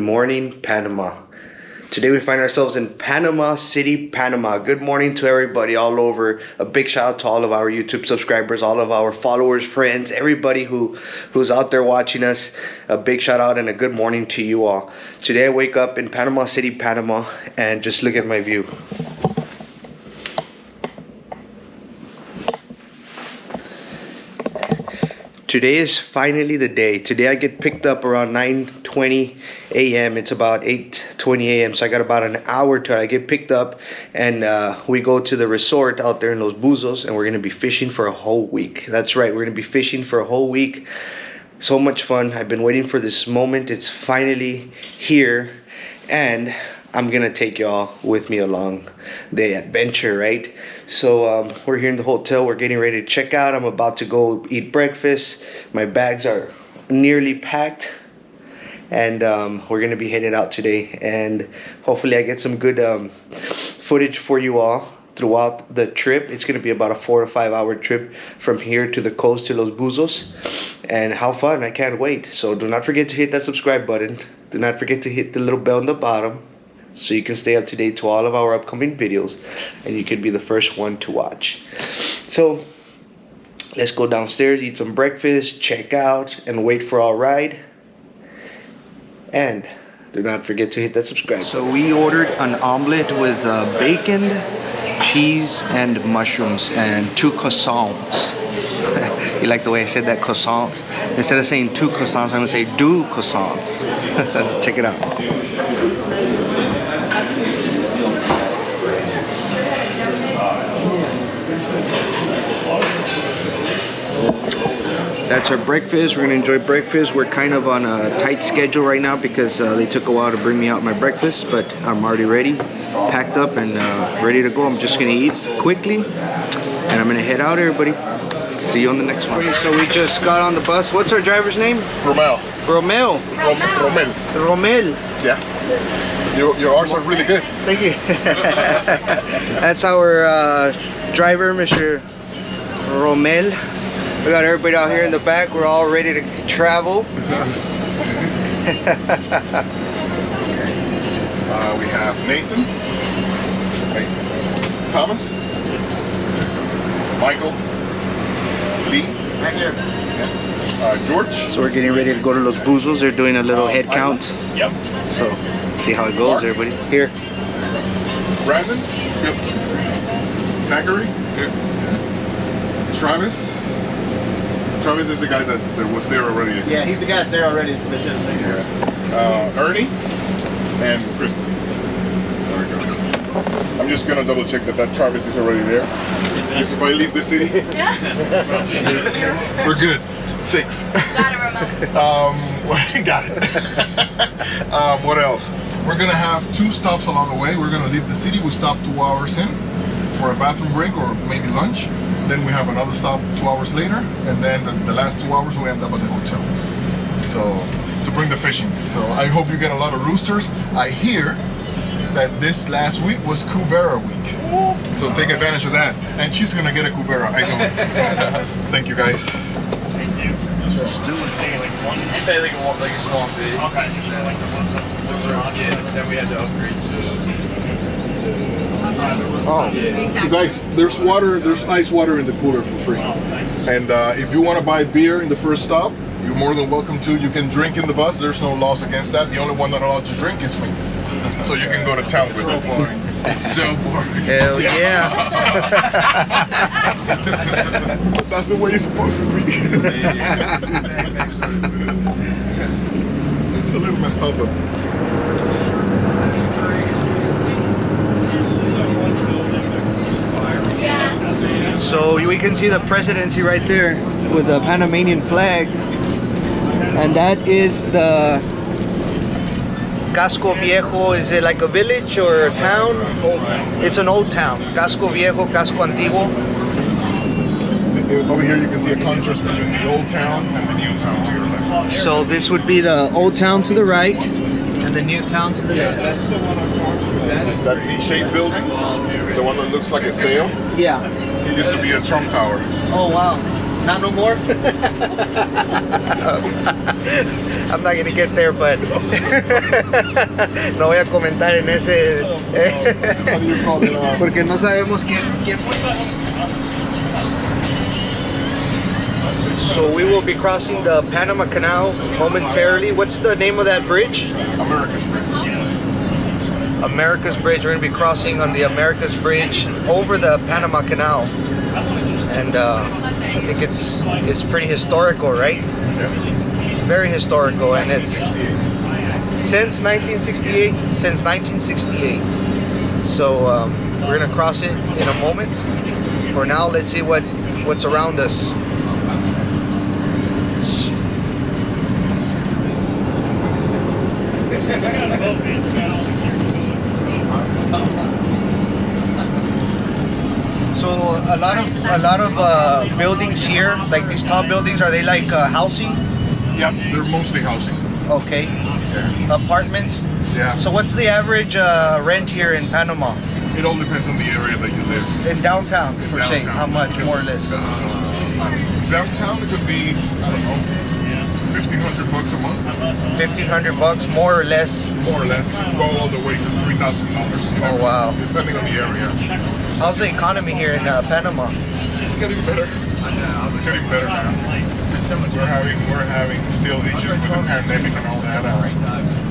morning, Panama. Today we find ourselves in Panama City, Panama. Good morning to everybody all over. A big shout out to all of our YouTube subscribers, all of our followers, friends, everybody who's out there watching us. A big shout out and a good morning to you all. Today I wake up in Panama City, Panama, and just look at my view. Today is finally the day. Today I get picked up around 9:20 a.m. It's about 8:20 a.m. So I got about an hour till I get picked up, and we go to the resort out there in Los Buzos, and we're gonna be fishing for a whole week. That's right, we're gonna be fishing for a whole week. So much fun. I've been waiting for this moment. It's finally here, and I'm gonna take y'all with me along the adventure, right? So we're here in the hotel. We're getting ready to check out. I'm about to go eat breakfast. My bags are nearly packed, and we're gonna be headed out today. And hopefully I get some good footage for you all throughout the trip. It's gonna be about a 4 to 5 hour trip from here to the coast to Los Buzos, and how fun. I can't wait. So do not forget to hit that subscribe button. Do not forget to hit the little bell on the bottom, so you can stay up to date to all of our upcoming videos, and you could be the first one to watch. So let's go downstairs, eat some breakfast, check out, and wait for our ride. And do not forget to hit that subscribe. So we ordered an omelet with bacon, cheese, and mushrooms, and 2 croissants. You like the way I said that, croissants? Instead of saying 2 croissants, I'm gonna say 2 croissants. Check it out. That's our breakfast. We're gonna enjoy breakfast. We're kind of on a tight schedule right now because they took a while to bring me out my breakfast, but I'm already ready, packed up, and ready to go. I'm just gonna eat quickly, and I'm gonna head out, everybody. See you on the next one. So we just got on the bus. What's our driver's name? Romel. Romel. Romel. Romel. Yeah. Your R's are really good. Thank you. That's our driver, Mr. Romel. We got everybody out here in the back. We're all ready to travel. We have Nathan, Thomas, Michael, Lee, right here. George. So we're getting ready to go to Los Buzos. They're doing a little head count. Yep. So see how it goes, everybody. Here. Brandon. Yep. Zachary. Here. Travis. Travis is the guy that was there already. Yeah, he's the guy that's there already. So they said the thing. Yeah. Ernie and Kristen. There we go. I'm just gonna double check that Travis is already there. Because if I leave the city, we're good. 6. Got it, Ramon. Got it. What else? We're gonna have 2 stops along the way. We're gonna leave the city. We stop 2 hours in for a bathroom break or maybe lunch. Then we have another stop 2 hours later, and then the last 2 hours we end up at the hotel. So to bring the fishing. So I hope you get a lot of roosters. I hear that this last week was Cubera week. So take advantage of that. And she's gonna get a Cubera, I know. Thank you guys. Thank you. Just do it. Take like one. You pay like a small fee. Okay. Just like the one. Yeah, then we had to upgrade to. Oh, you guys, there's water, there's ice water in the cooler for free. Oh, nice. And if you want to buy beer in the first stop, you're more than welcome to. You can drink in the bus. There's no laws against that. The only one that allows you to drink is me. So you can go to town with it. Boring. It's so boring. Hell yeah. That's the way it's supposed to be. It's a little messed up, but So we can see the presidency right there with the Panamanian flag, and that is the Casco Viejo. Is it like a village or a town? Old town. It's an old town. Casco Viejo, Casco Antiguo. Over here you can see a contrast between the old town and the new town to your left. So this would be the old town to the right and the new town to the left. That V-shaped building, the one that looks like a sail, Yeah. it used to be a Trump Tower. Oh wow. Not no more? I'm not gonna get there, but no voy a comentar en ese. How do you call it? Porque no sabemos quién. So we will be crossing the Panama Canal momentarily. What's the name of that bridge? America's Bridge. America's Bridge. We're gonna be crossing on the America's Bridge over the Panama Canal, and I think it's pretty historical, right? Yeah. Very historical, and it's 1968. since 1968. Since 1968. So we're gonna cross it in a moment. For now, let's see what's around us. So a lot of buildings here, like these tall buildings, are they like housing? Yep, they're mostly housing. Okay, Yeah. apartments. Yeah. So what's the average rent here in Panama? It all depends on the area that you live. In downtown, per se, Downtown. how much, Because, more or less? Downtown, it could be, I don't know, $1,500 a month, $1,500, more or less. more or less. It could go all the way to $3,000. Oh, wow. Depending on the area. How's the economy here in Panama? It's getting better. It's getting better. We're having still issues with the pandemic and all that. A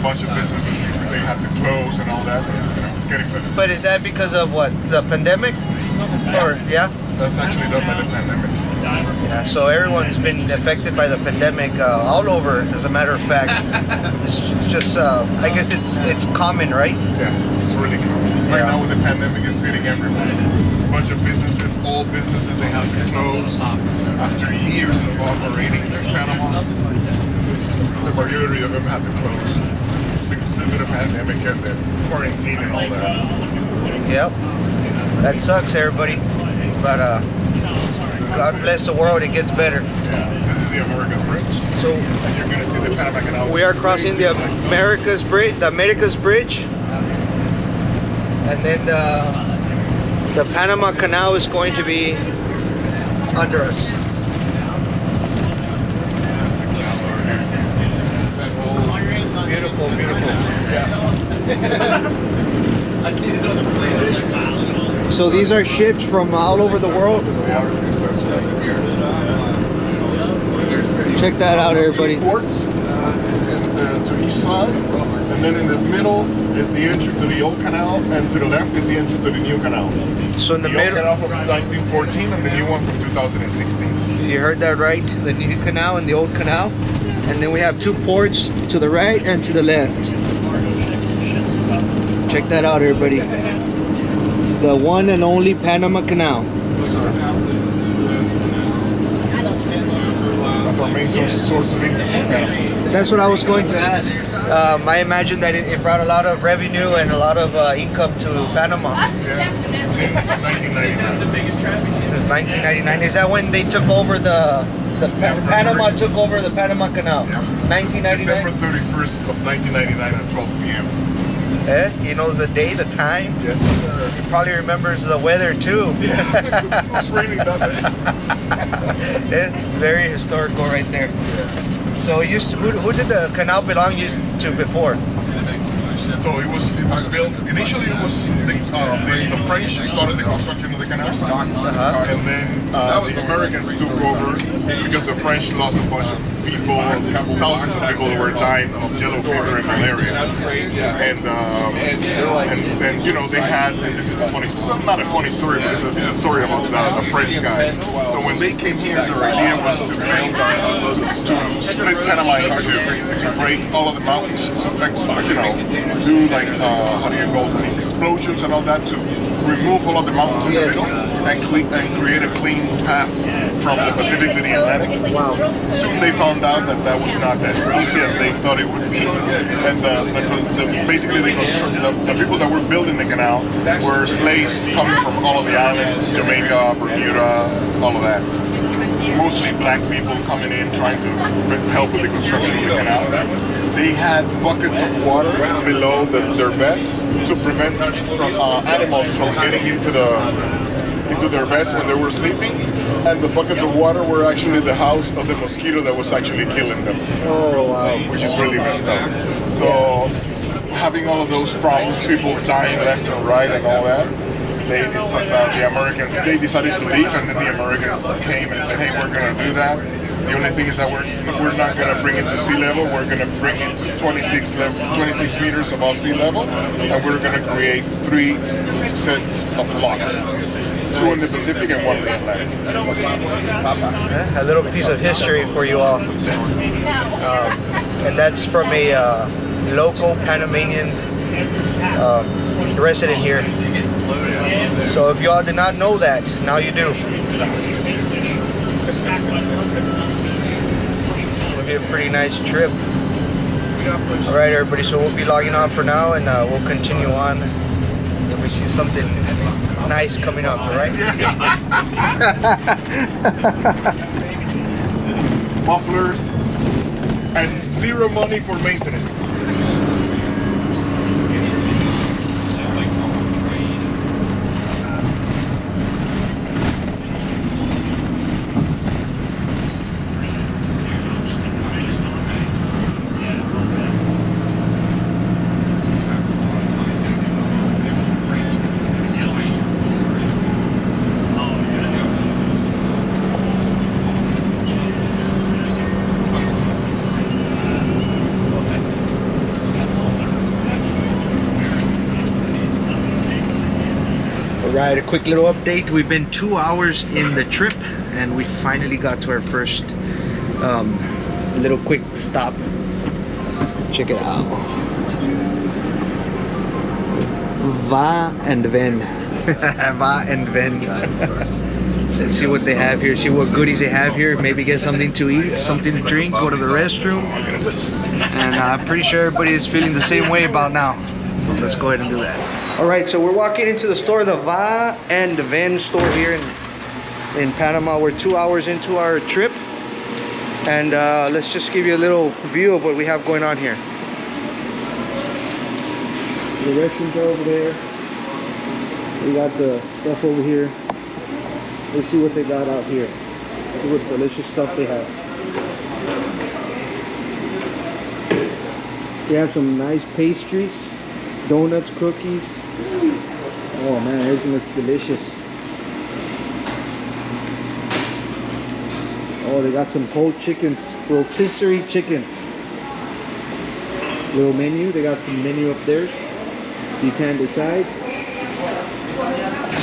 bunch of businesses, they had to close and all that. But, it's getting better. But is that because of what? The pandemic? Or, yeah? That's actually done by the pandemic. Yeah, so everyone's been affected by the pandemic all over, as a matter of fact. It's just, I guess it's common, right? Yeah, it's really common. Right Yeah. now with the pandemic, it's hitting everyone. A bunch of businesses, all businesses, they have to close after years of operating in Panama. The majority of them had to close due to the pandemic and the quarantine and all that. Yep. That sucks, everybody. But God bless the world, it gets better. Yeah, this is the America's Bridge. So And you're gonna see the Panama Canal. we are crossing the America's Bridge, and then the Panama Canal is going to be under us. That's the canal over here. It's that whole- Beautiful, beautiful. I see it on the plane. So these are ships from all over the world. Check that out, everybody. Two ports to each side, and then in the middle is the entry to the old canal, and to the left is the entry to the new canal. So in the The old middle, canal from 1914 and the new one from 2016. you heard that right? The new canal and the old canal. And then we have two ports to the right and to the left. Check that out, everybody. The one and only Panama Canal. That's our main source of income. That's what I was going to ask. I imagine that it brought a lot of revenue and a lot of income to Panama Yeah, since 1999. since 1999. Is that when they took over Panama took over the Panama Canal? Yeah. 1999. December 31st of 1999 at 12 p.m. He knows the day, the time. Yes, sir. He probably remembers the weather too. Yeah, it was raining that day. Very historical right there. So who did the canal belong to before? So it was built initially. It was the French started the construction of the canal, and then the Americans took over because the French lost a bunch of people, thousands of people who were dying of yellow fever and malaria, and you know they had. And this is a funny, well, not a funny story, but it's a story about the French guys. So when they came here, their idea was to split Panama in two, to break all of the mountains, to do like how do you call it, explosions and all that, to remove all of the mountains in the middle and create a clean path from the Pacific to the Atlantic. Wow. Soon they found out that that was not as easy as they thought it would be, and basically the people that were building the canal were slaves coming from all of the islands, Jamaica, Bermuda, all of that. Mostly black people coming in trying to help with the construction of the canal. They had buckets of water below their beds to prevent animals from getting into into their beds when they were sleeping, and the buckets of water were actually the house of the mosquito that was actually killing them. Oh wow. Which is really messed up. So having all of those problems, people were dying left and right and all that. The Americans, they decided to leave, and then the Americans came and said, hey, we're going to do that. The only thing is that we're not going to bring it to sea level. We're going to bring it to 26 meters above sea level, and we're going to create 3 sets of locks. 2 in the Pacific and 1 in the Atlantic. A little piece of history for you all. And that's from a local Panamanian resident here. So if y'all did not know that, now you do. It'll be a pretty nice trip. Alright everybody, so we'll be logging off for now, and we'll continue on if we see something nice coming up, alright? Mufflers and 0 money for maintenance. Alright, a quick little update. We've been 2 hours in the trip, and we finally got to our first little quick stop. Check it out. Va and ven. Va and ven. Let's see what they have here, see what goodies they have here. Maybe get something to eat, something to drink, go to the restroom. And I'm pretty sure everybody is feeling the same way about now. So let's go ahead and do that. Alright, so we're walking into the store, the Va and Ven store here in Panama. We're 2 hours into our trip. And let's just give you a little view of what we have going on here. The restrooms are over there. We got the stuff over here. Let's see what they got out here. See what delicious stuff they have. They have some nice pastries, donuts, cookies. Oh man, everything looks delicious. Oh, they got some cold chickens, rotisserie chicken. Little menu, they got some menu up there. You can decide.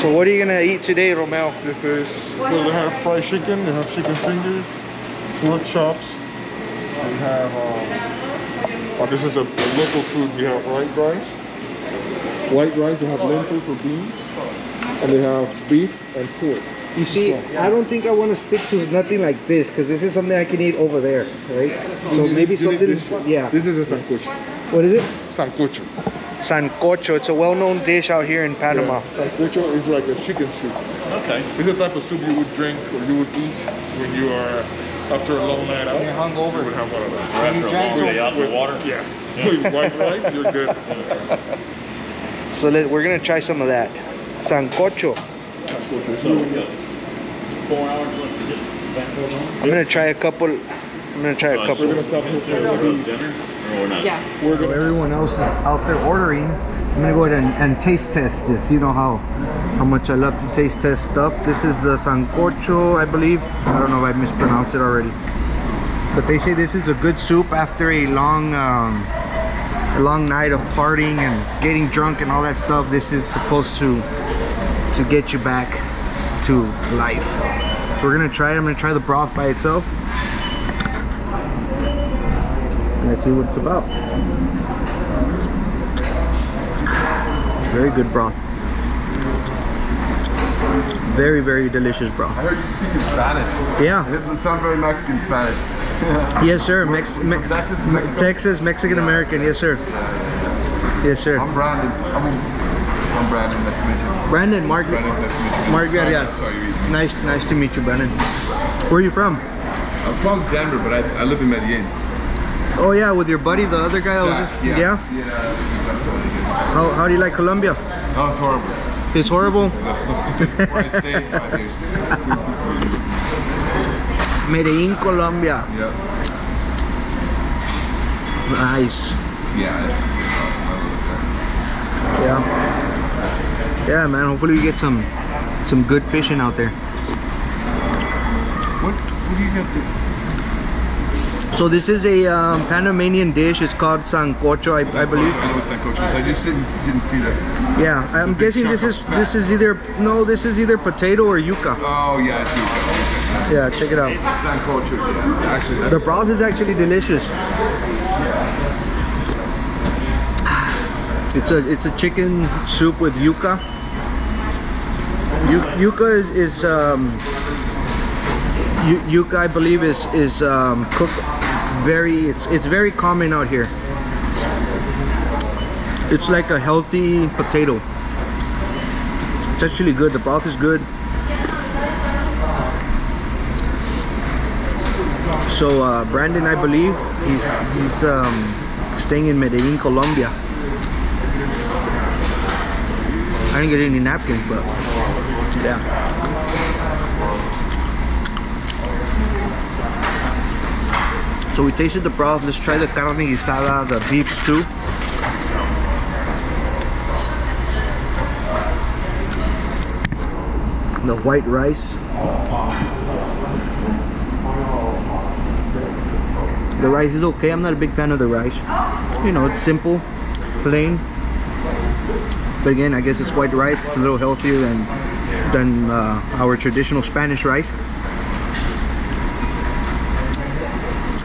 So what are you gonna eat today, Romeo? This is, well, they have fried chicken, they have chicken fingers, pork chops. We have, this is a local food. We have white rice. White rice, they have lentils or beans. And they have beef and pork. You see, I don't think I want to stick to nothing like this, because this is something I can eat over there, right? So maybe something, yeah. This is a sancocho. What is it? Sancocho. Sancocho. It's a well-known dish out here in Panama. Yeah. Sancocho is like a chicken soup. Okay. It's the type of soup you would drink or you would eat when you are after a long night out. When you're hungover. You would have one of those. After a long day out in the water. Yeah. With white rice, you're good. So we're gonna try some of that. Sancocho. Sancocho. 4 hours left to get back home. I'm gonna try a couple. We're gonna stop here for Dinner? Or not? Yeah. We're gonna. Everyone else is out there ordering. I'm gonna go ahead and taste test this. You know how much I love to taste test stuff. This is the Sancocho, I believe. I don't know if I mispronounced it already. But they say this is a good soup after a long night of partying and getting drunk and all that stuff. This is supposed to get you back to life. So we're gonna try it. I'm gonna try the broth by itself. Let's see what it's about. Very good broth. Very, very delicious broth. I heard you speak in Spanish. Yeah. It doesn't sound very Mexican Spanish. Yes, sir. Texas, Mexico? Texas, Mexican American. Yes, sir. Yes, sir. I'm Brandon. I'm Brandon. Nice to meet you. Brandon, Mark. Brandon, nice to meet you. Mark, Sorry, yeah. I saw you eat. Nice to meet you, Brandon. Where are you from? I'm from Denver, but I live in Medellin. Oh yeah, with your buddy, the other guy. Yeah. Yeah. Yeah. How do you like Colombia? Oh, it's horrible. It's horrible. Where I stay, 5 years. Medellin, Colombia. Yeah. Nice. Yeah, it's awesome. I love it there. Yeah, man. Hopefully we get some good fishing out there. What do you get there? So this is a Panamanian dish. It's called Sancocho, I believe. I know what Sancocho is. I just didn't see that. Yeah, I'm big guessing chunk this is of fat. this is either potato or yuca. Oh, yeah, I see. Yeah, check it out. Sancocho, yeah. Actually, The broth is actually delicious. It's a chicken soup with yuca. Yuca is yuca, I believe, is cooked very. It's very common out here. It's like a healthy potato. It's actually good. The broth is good. So Brandon, I believe, he's staying in Medellin, Colombia. I didn't get any napkins, but yeah. So we tasted the broth. Let's try the carne guisada, the beef stew. The white rice. The rice is okay. I'm not a big fan of the rice. You know, it's simple, plain. But again, I guess it's white rice. It's a little healthier than our traditional Spanish rice.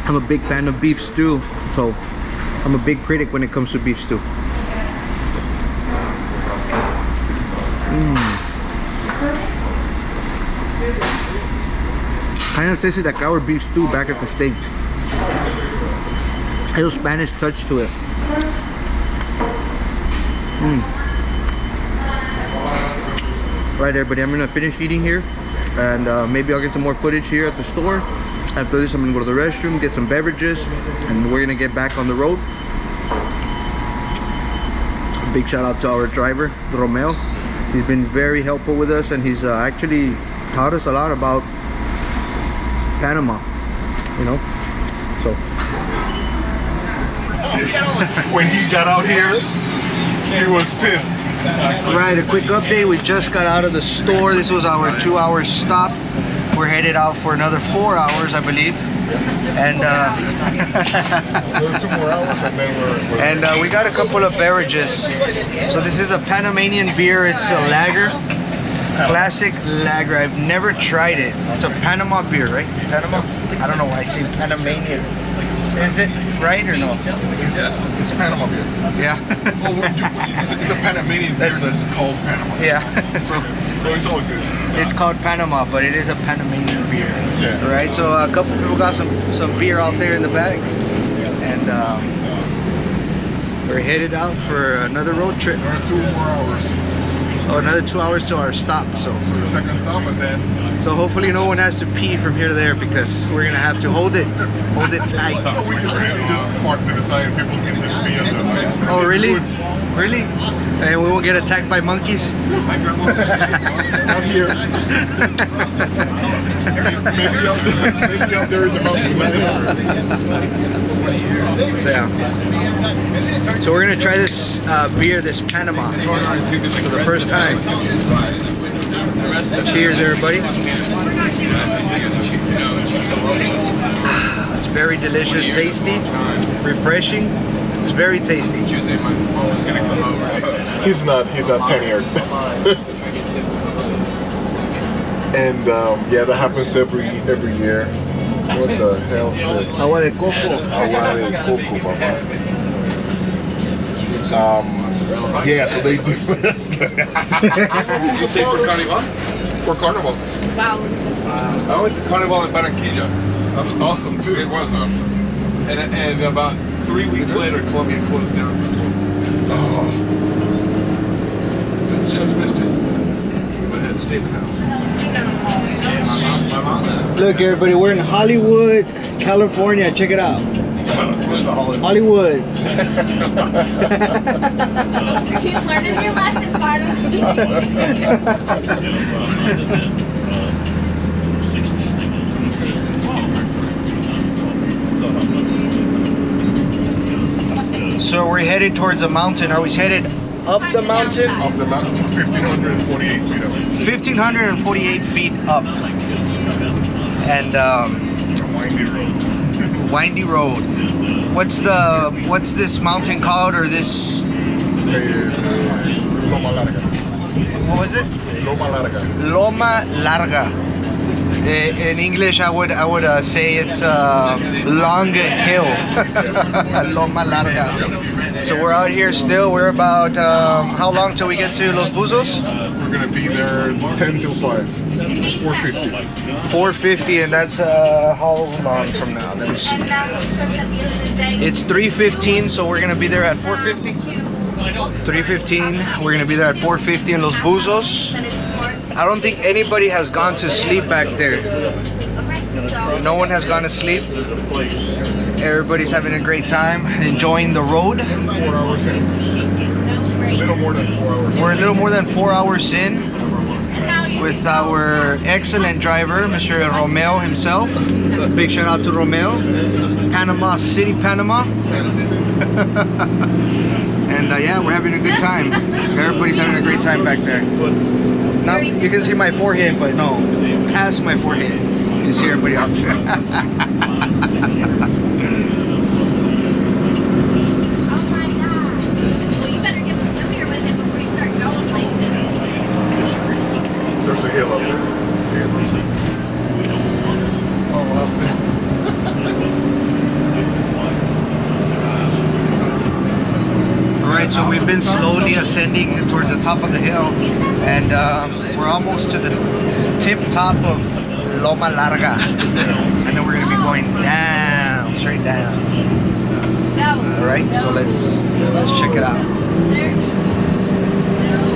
I'm a big fan of beef stew, so I'm a big critic when it comes to beef stew. Kind of tasted like our beef stew back at the States. Has a Spanish touch to it. Right, everybody, I'm gonna finish eating here, and maybe I'll get some more footage here at the store. After this, I'm gonna go to the restroom, get some beverages, and we're gonna get back on the road. A big shout out to our driver, Romeo. He's been very helpful with us, and he's actually taught us a lot about Panama, you know. So When he got out here, he was pissed. right, a quick update. We just got out of the store. This was our 2-hour stop. We're headed out for another 4 hours, I believe. And 2 more hours and then we're and we got a couple of beverages. So this is a Panamanian beer. It's a lager, classic lager. I've never tried it. It's a Panama beer, right? Panama? I don't know why I say Panamanian. Is it right or no? it's Panama beer. Yeah. Well, it's a Panamanian beer that's called Panama. Yeah. So it's all good. It's called Panama, but it is a Panamanian beer. Yeah. Right. So a couple people got some beer out there in the back, and we're headed out for another road trip. There are 2 more hours. So another 2 hours to our stop. So The second stop and then hopefully no one has to pee from here to there, because we're gonna have to hold it tight. so we can really just park to the side and people can just be on the Oh really? woods. Really? And we won't get attacked by monkeys? Not here. maybe out there in the mountains. So yeah. So we're gonna try this beer, this Panama, for the first time. Cheers, everybody. It's very delicious, tasty, refreshing. It's very tasty. He's not tenured. And yeah, that happens every year. What the hell is this? Agua de coco. Agua de coco, papa. Yeah, so they do this. You say for Carnival? For Carnival. Wow. I went to Carnival in Barranquilla. That's awesome It too. was awesome. And about 3 weeks later, Colombia closed down. Oh, I just missed it. But I had to stay in the house. Look, everybody, we're in Hollywood, California. Check it out. There's the Hollywood. Hollywood. You learned your lesson, So we're headed towards a mountain. Are we headed up the mountain? Up the mountain, 1,548 feet up. 1,548 feet up. And It's a windy road. windy road. What's this mountain called, or this? Loma Larga. What was it? Loma Larga. Loma Larga. In English, I would say it's long hill. Loma Larga. So we're out here still. We're about how long till we get to Los Buzos? We're gonna be there 10 till 5. 4:50. 4:50, and that's how long from now? Let me see. And that's just at the end of the day. It's 3:15, so we're gonna be there at 4:50. 3:15. We're gonna be there at 4:50 in Los Buzos. Then it's smart to I don't think anybody has gone to sleep back there. Okay, so No one has gone to sleep. Everybody's having a great time, enjoying the road. 4 hours in. no A break. little more than 4 hours. We're a little more than 4 hours in And now you with can go our excellent driver, Mr. Romeo himself. Big shout out to Romeo. Panama City, Panama. And yeah, we're having a good time. Everybody's having a great time back there. Now you can see my forehead, but no, past my forehead. You can see everybody out there. Oh my god. Well, you better get familiar with it before you start going places. There's a hill up there. See it? Oh wow. Alright, so we've been slowly ascending towards the top of the hill, and we're almost to the tip top of Loma Larga, and then we're going to be going down, straight down. No. Alright, so let's check it out. There's no.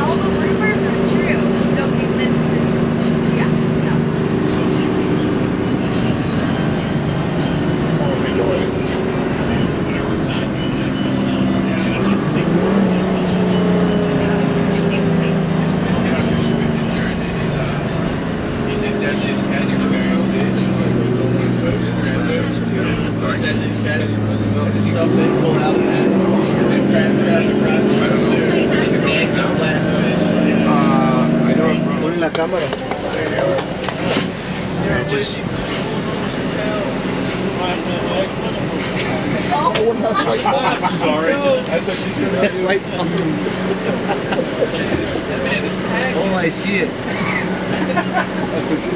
All the rumors are true. Nobody lives to. Yeah, no. Oh, we know it. Pon la cámara. Yeah, just Sorry. That's what she said. that's white. Oh, I see it. That's what she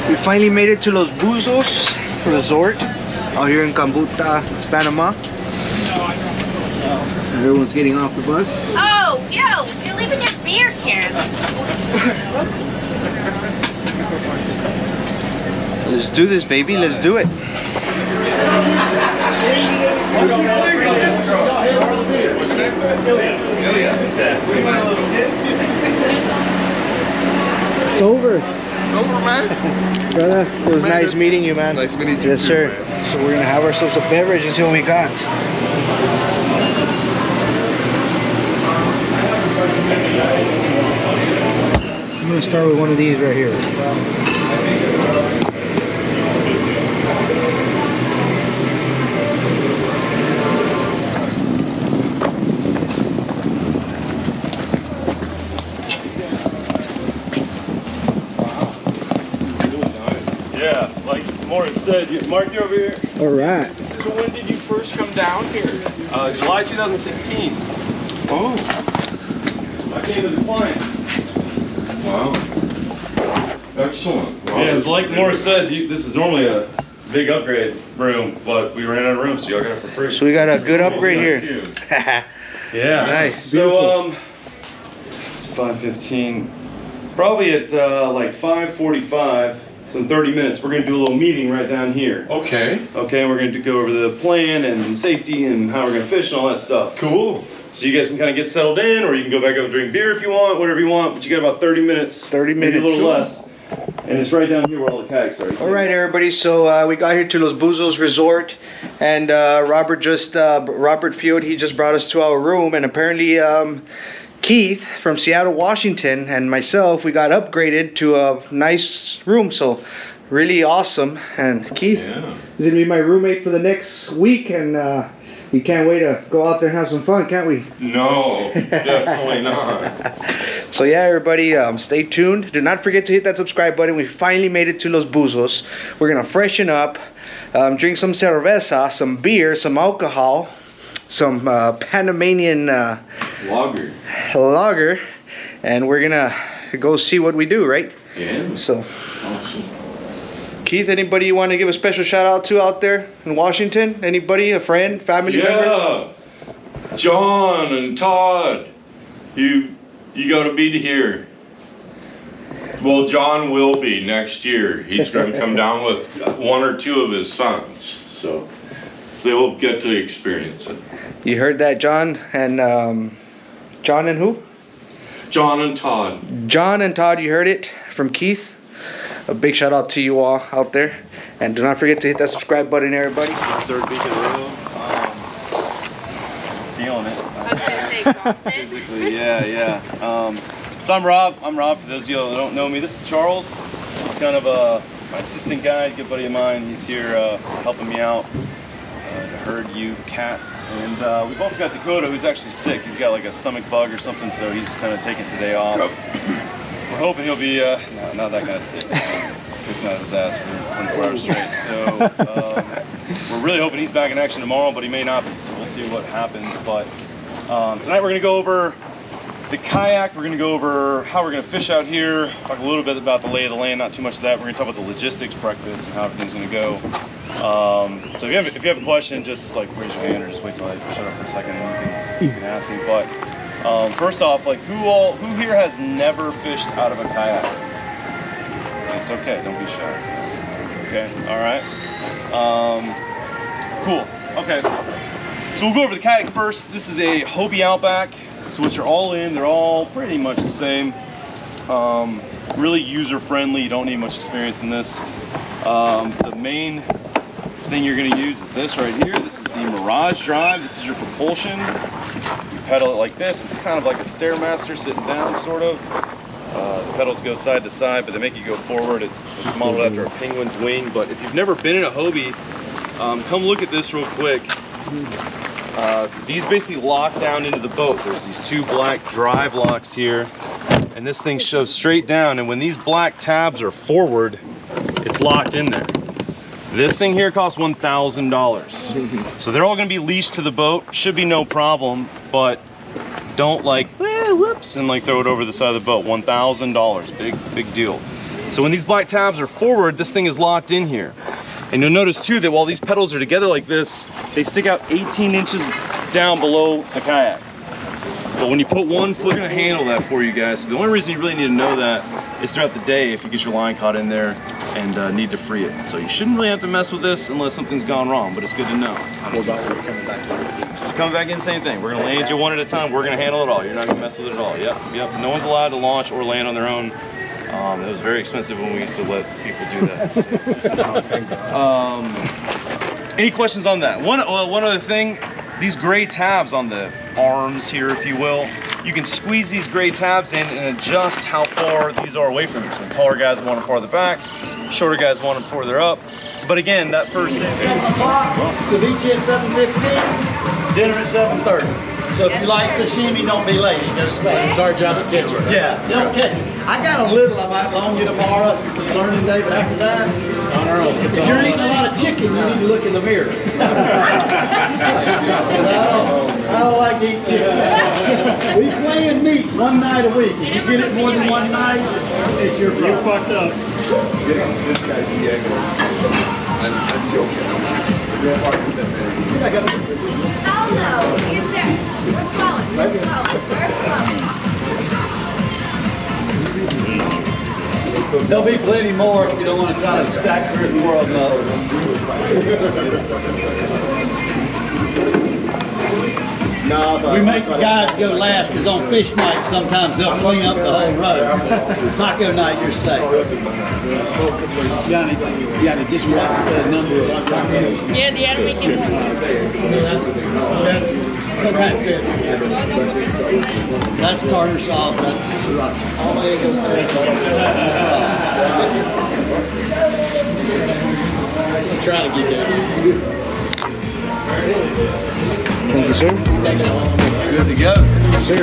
We finally made it to Los Buzos Resort out here in Cambuta, Panama. Everyone's getting off the bus. Oh, yo, you're leaving your beer cans. Let's do this, baby. Let's do it. It's over. It's over, man. Brother, it was nice meeting you, man. Nice meeting you Yes, too, sir. man. So we're gonna have ourselves a beverage and see what we got. gonna start with one of these right here. Yeah, like Morris said, Mark, you over here. All right. So when did you first come down here? July 2016. Oh. I came as a client. Wow. Excellent. Wow. Yeah, it's like Morris said, this is normally a big upgrade room, but we ran out of room, so y'all got it for free. So we got a good upgrade here. Yeah. Nice. So it's 5:15. Probably at like 5:45. So in 30 minutes, we're gonna do a little meeting right down here. Okay. Okay, we're gonna go over the plan and safety and how we're gonna fish and all that stuff. Cool. So you guys can kind of get settled in, or you can go back up and drink beer if you want, whatever you want. But you got about 30 minutes. 30 maybe minutes. a little less. And it's right down here where all the kayaks are. All right, everybody. So we got here to Los Buzos Resort, and Robert Field, he just brought us to our room, and apparently Keith from Seattle, Washington, and myself, we got upgraded to a nice room. So really awesome. And Keith is gonna be my roommate for the next week, and we can't wait to go out there and have some fun, can't we? No, definitely not. So yeah, everybody, stay tuned. Do not forget to hit that subscribe button. We finally made it to Los Buzos. We're gonna freshen up, drink some cerveza, some beer, some alcohol, some Panamanian lager, and we're gonna go see what we do, right? Yeah. So, Awesome. Keith, anybody you want to give a special shout out to out there in Washington? Anybody, a friend, family member? Yeah. John and Todd, you got to be here. Well, John will be next year. He's going to come down with one or two of his sons, so they will get to experience it. You heard that, John? And John and who? John and Todd. John and Todd, you heard it from Keith. A big shout out to you all out there. And do not forget to hit that subscribe button, everybody. Third week in a row. Feeling it. I was gonna say exhausted. Physically, yeah. So I'm Rob. For those of you that don't know me, this is Charles. He's kind of my assistant guide, good buddy of mine. He's here helping me out to herd you cats. And we've also got Dakota, who's actually sick. He's got like a stomach bug or something, so he's kind of taking today off. We're hoping he'll be not that kind of sick. It's not his ass for 24 hours straight. So we're really hoping he's back in action tomorrow, but he may not be. So we'll see what happens. But tonight we're gonna go over the kayak. We're gonna go over how we're gonna fish out here. Talk a little bit about the lay of the land. Not too much of that. We're gonna talk about the logistics, breakfast, and how everything's gonna go. So if you have a question, just like raise your hand or just wait till I shut up for a second and you can ask me. But first off, like who here has never fished out of a kayak? It's okay, don't be shy. Okay, all right. Cool. Okay. So we'll go over the kayak first. This is a Hobie Outback. So which are all in. They're all pretty much the same. Really user friendly. You don't need much experience in this. The main thing you're going to use is this right here. This is the Mirage Drive. This is your propulsion. You pedal it like this. It's kind of like a Stairmaster sitting down, sort of. The pedals go side to side, but they make you go forward. It's modeled after a penguin's wing. But if you've never been in a Hobie, come look at this real quick. These basically lock down into the boat. There's these two black drive locks here, and this thing shoves straight down. And when these black tabs are forward, it's locked in there. This thing here costs $1,000. So they're all gonna be leashed to the boat. Should be no problem, but don't like, whoops, and like throw it over the side of the boat. $1,000, big deal. So when these black tabs are forward, this thing is locked in here. And you'll notice too that while these pedals are together like this, they stick out 18 inches down below the kayak. But when you put one foot, we're gonna handle that for you guys. So the only reason you really need to know that is throughout the day if you get your line caught in there and need to free it. So you shouldn't really have to mess with this unless something's gone wrong, but it's good to know. What about when you're coming back in? Just coming back in, same thing. We're gonna land you one at a time. We're gonna handle it all. You're not gonna mess with it at all. Yep. No one's allowed to launch or land on their own. It was very expensive when we used to let people do that. So. Any questions on that? One other thing, these gray tabs on the arms here, if you will, you can squeeze these gray tabs in and adjust how far these are away from you. So the taller guys want them farther back, shorter guys want them further up. But again, that first day. 7 o'clock, ceviche at 7:15, dinner at 7:30. So if you like sashimi, don't be late. It goes fast. It's our job to catch it. Yeah, don't catch it. I got a little I might loan you tomorrow since it's learning day, but after that, on our own. If you're eating a lot of chicken, you need to look in the mirror. I don't like to eat chicken. We plan meat one night a week. If you get it more than one night, it's your problem. You're fucked up. This guy, Diego, I'm joking. Oh no, he's there. We're flowing. We're flowing. We're flowing. There'll be plenty more if you don't want to try to stack 3 or 4 of them up. We make the guys go last because on fish night sometimes they'll clean up the whole road. Taco night, you're safe. Johnny, just watch the number of tacos. Yeah, the enemy can win. That's tartar sauce, that's sriracha. Try to get that. Thank you, sir. Good to go. Sir.